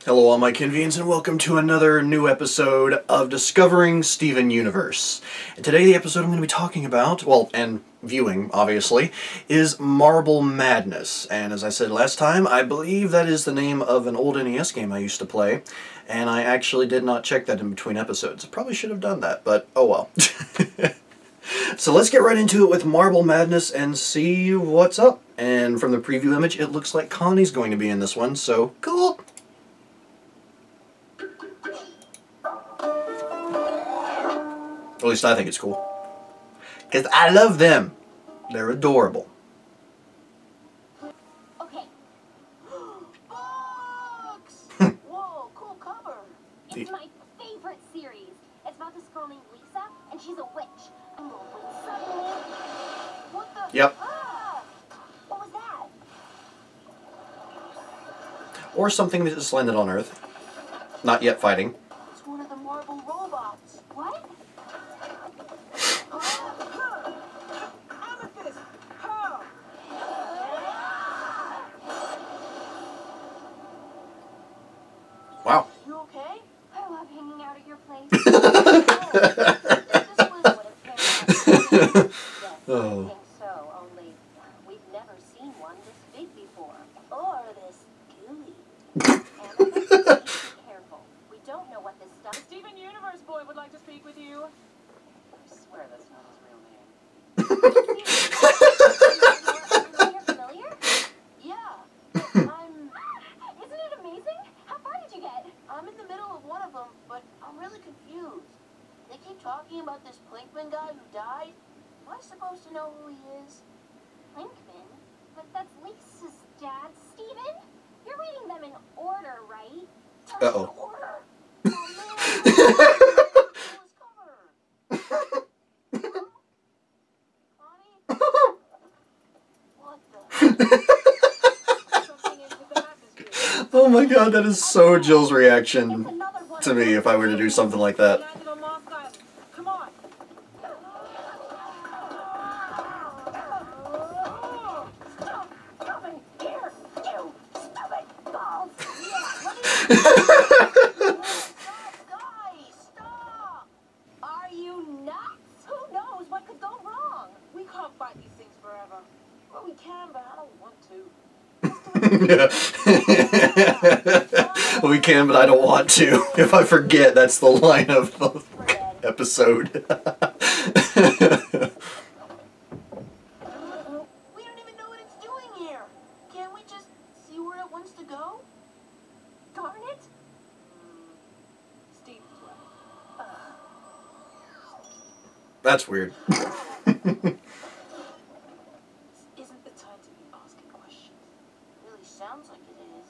Hello all my Kenvians and welcome to another new episode of Discovering Steven Universe. And today the episode I'm going to be talking about, well, and viewing, obviously, is Marble Madness. And as I said last time, I believe that is the name of an old NES game I used to play, and I actually did not check that in between episodes. I probably should have done that, but oh well. So let's get right into it with Marble Madness and see what's up. And from the preview image, it looks like Connie's going to be in this one, so cool! At least I think it's cool. Because I love them. They're adorable. Okay. Books! Whoa, cool cover. It's my favorite series. It's about this girl named Lisa, and she's a witch. And suddenly... What the... Yep. Ah! What was that? Or something that just landed on Earth. Not yet fighting. It's one of the marble robots. What? Wow. You okay? I love hanging out at your place. Oh. I think so, only we've never seen one this big before. Or this gooey. And be careful. We don't know what this stuff is. Steven Universe Boy would like to speak with you. I swear that's not his real name. You're familiar? Yeah. Isn't it amazing? How far did you get? I'm in the middle of one of them, but I'm really confused. They keep talking about this Plinkman guy who died. Am I supposed to know who he is? Plinkman? But that's Lisa's dad, Steven? You're reading them in order, right? Uh-oh. Order. Oh my god, that is so Jill's reaction to me if I were to do something like that. Come on. Guys, stop! Are you nuts? Who knows what could go wrong? We can't fight these things forever. Well, we can, but I don't want to. We can, but I don't want to. If I forget, that's the line of the episode. We don't even know what it's doing here. Can't we just see where it wants to go? Darn it! Steven's right. That's weird. Isn't the time to be asking questions. Really sounds like it is.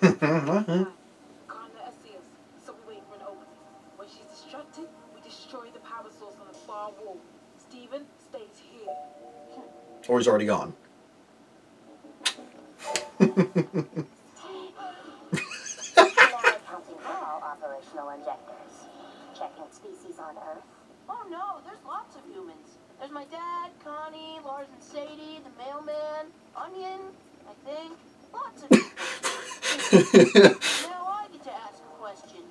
Can't let her see us, so we wait for an opening. When she's distracted, we destroy the power source on the far wall. Steven stays here. Or he's already gone. Counting all operational injectors. Checking species on Earth. Oh no, there's lots of humans. There's my dad, Connie, Lars and Sadie, the mailman, Onion, I think. Lots of people. Now I get to ask a question.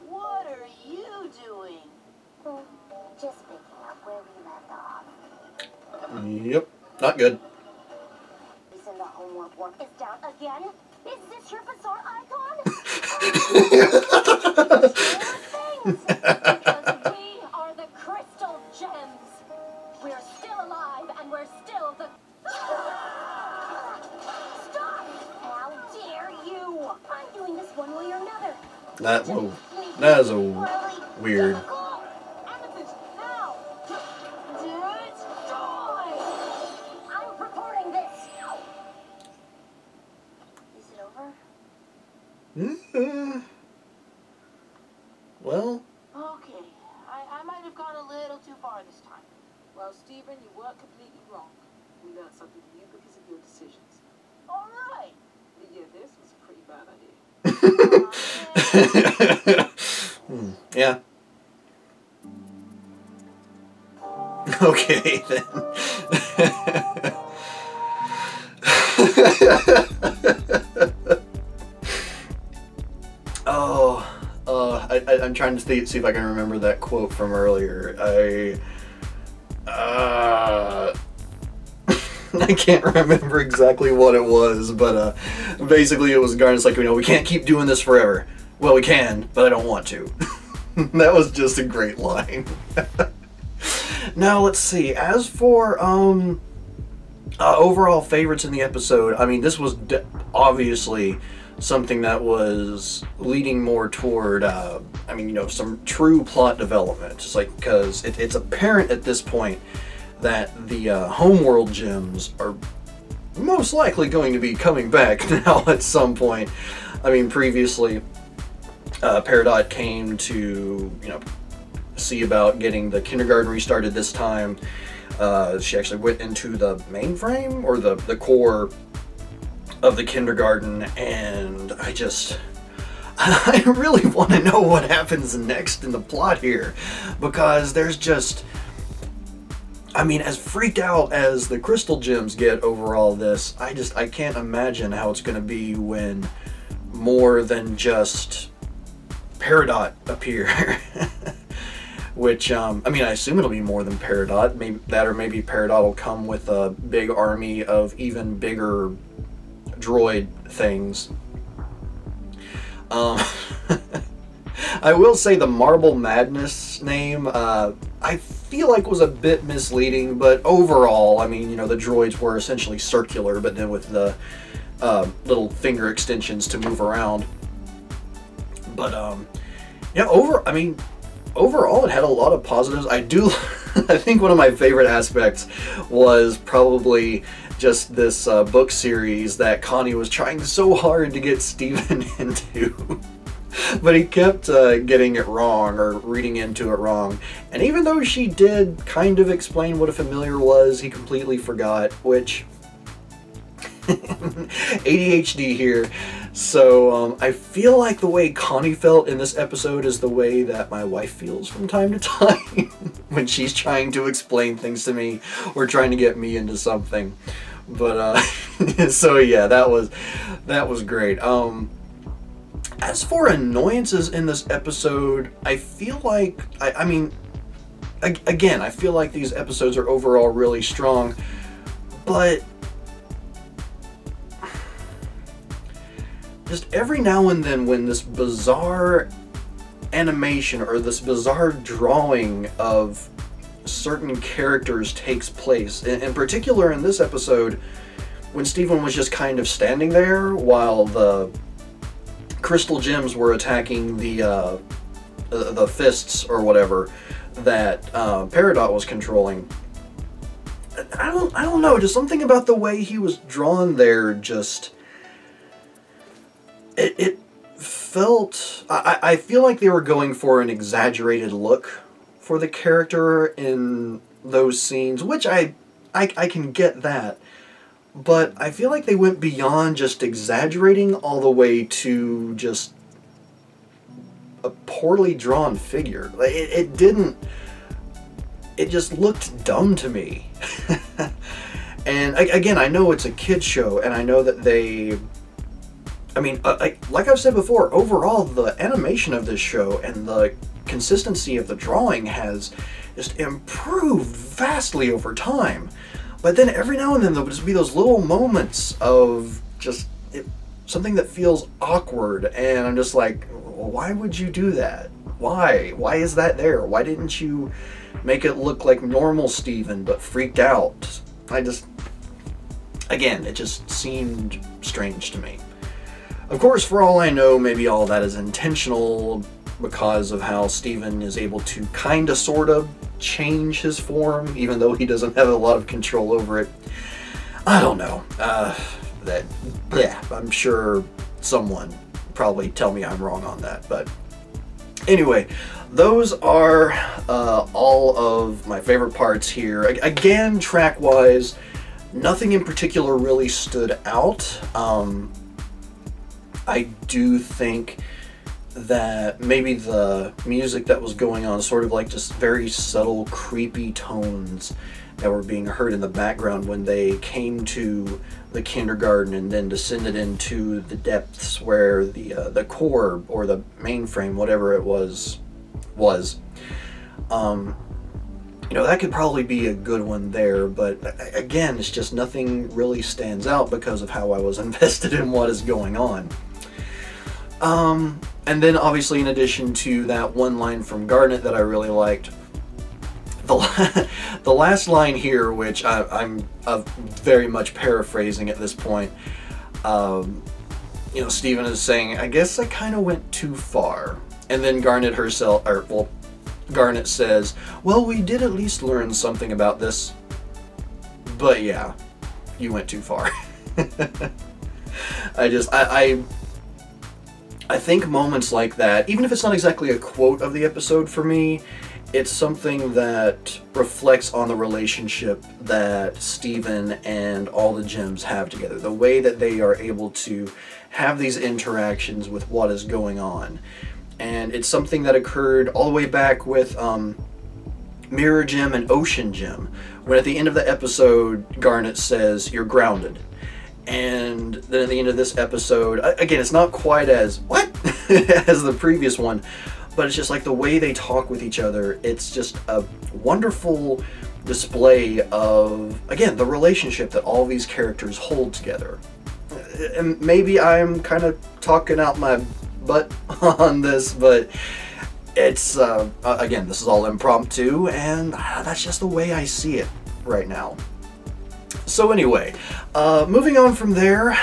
What are you doing? Just picking up where we left off. Yep, not good. Reason the homework work is down again? Is this your bizarre icon? Because we are the crystal gems. We're still alive and we're still the... Stop! How dare you! I'm doing this one way or another. That is a weird. Amethyst, now! Destroy! I'm reporting this. Is it over? Well, Okay, I might have gone a little too far this time. Well, Steven, you weren't completely wrong. We learned something new because of your decisions. All right. But yeah, this was a pretty bad idea. yeah. Okay, then. I'm trying to see if I can remember that quote from earlier. I can't remember exactly what it was, but basically it was Garnet's like, we can't keep doing this forever. Well, we can, but I don't want to. That was just a great line. Now, let's see. As for overall favorites in the episode, I mean, this was obviously something that was leading more toward, some true plot development. It's like, because it's apparent at this point that the homeworld gems are most likely going to be coming back now at some point. I mean, previously, Peridot came to, see about getting the kindergarten restarted this time. She actually went into the mainframe, or the core of the kindergarten, and I really want to know what happens next in the plot here, because there's just, as freaked out as the crystal gems get over all this, I can't imagine how it's going to be when more than just Peridot appear. Which, I assume it'll be more than Peridot. Maybe that, or maybe Peridot will come with a big army of even bigger droid things. I will say the Marble Madness name, I feel like was a bit misleading, but overall, the droids were essentially circular, but then with the little finger extensions to move around. But, yeah, overall, it had a lot of positives. I think one of my favorite aspects was probably just this book series that Connie was trying so hard to get Steven into. But he kept getting it wrong, or reading into it wrong. And even though she did kind of explain what a familiar was, he completely forgot, which... ADHD here. So I feel like the way Connie felt in this episode is the way that my wife feels from time to time when she's trying to explain things to me or trying to get me into something. But so yeah, that was great. As for annoyances in this episode, I feel like again, I feel like these episodes are overall really strong, but just every now and then when this bizarre animation or this bizarre drawing of certain characters takes place, in particular in this episode, when Steven was just kind of standing there while the crystal gems were attacking the fists or whatever that Peridot was controlling. I don't know, just something about the way he was drawn there just... It felt... I feel like they were going for an exaggerated look for the character in those scenes, which I can get that. But I feel like they went beyond just exaggerating all the way to just a poorly drawn figure. It didn't... It just looked dumb to me. And again, I know it's a kid's show, and I know that they... like I've said before, overall, the animation of this show and the consistency of the drawing has just improved vastly over time. But then every now and then there'll just be those little moments of just something that feels awkward, and I'm just like, well, why would you do that? Why? Why is that there? Why didn't you make it look like normal Steven, but freaked out? Again, it just seemed strange to me. Of course, for all I know, maybe all that is intentional because of how Steven is able to kinda sorta change his form, even though he doesn't have a lot of control over it. I don't know. I'm sure someone probably tell me I'm wrong on that, but anyway, those are all of my favorite parts here. Again, track-wise, nothing in particular really stood out. I do think that maybe the music that was going on, sort of like just very subtle, creepy tones that were being heard in the background when they came to the kindergarten and then descended into the depths where the core or the mainframe, whatever it was. You know, that could probably be a good one there, but again, it's just nothing really stands out because of how I was invested in what is going on. And then obviously in addition to that one line from Garnet that I really liked, the last line here, which I'm very much paraphrasing at this point, you know, Steven is saying, I guess I kind of went too far. And then Garnet herself, or well, Garnet says, well, we did at least learn something about this, but yeah, you went too far. I think moments like that, even if it's not exactly a quote of the episode for me, it's something that reflects on the relationship that Steven and all the gems have together. The way that they are able to have these interactions with what is going on. And it's something that occurred all the way back with Mirror Gem and Ocean Gem, when at the end of the episode, Garnet says, you're grounded. And then at the end of this episode, again, it's not quite as, what? as the previous one, but it's just like the way they talk with each other. It's just a wonderful display of, again, the relationship that all these characters hold together. And maybe I'm kind of talking out my butt on this, but it's, again, this is all impromptu, and that's just the way I see it right now. So anyway, moving on from there,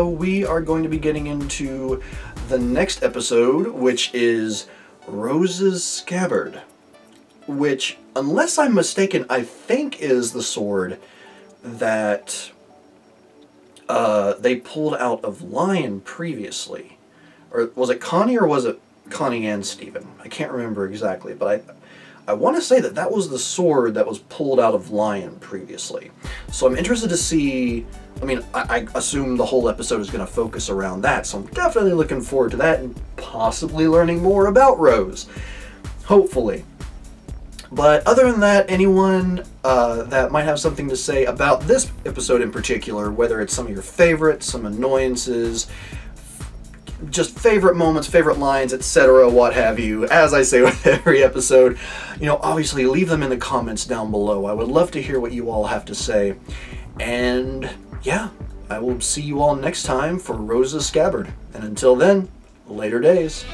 we are going to be getting into the next episode, which is Rose's Scabbard, which, unless I'm mistaken, I think is the sword that they pulled out of Lion previously. Or was it Connie, or was it Connie and Steven? I can't remember exactly, but I want to say that that was the sword that was pulled out of Lion previously. So I'm interested to see, I mean, I assume the whole episode is going to focus around that, so I'm definitely looking forward to that and possibly learning more about Rose. Hopefully. But other than that, anyone that might have something to say about this episode in particular, whether it's some of your favorites, some annoyances, just favorite moments, favorite lines, etc., what have you, as I say with every episode, you know, obviously leave them in the comments down below. I would love to hear what you all have to say. And yeah, I will see you all next time for Rose's Scabbard. And until then, later days.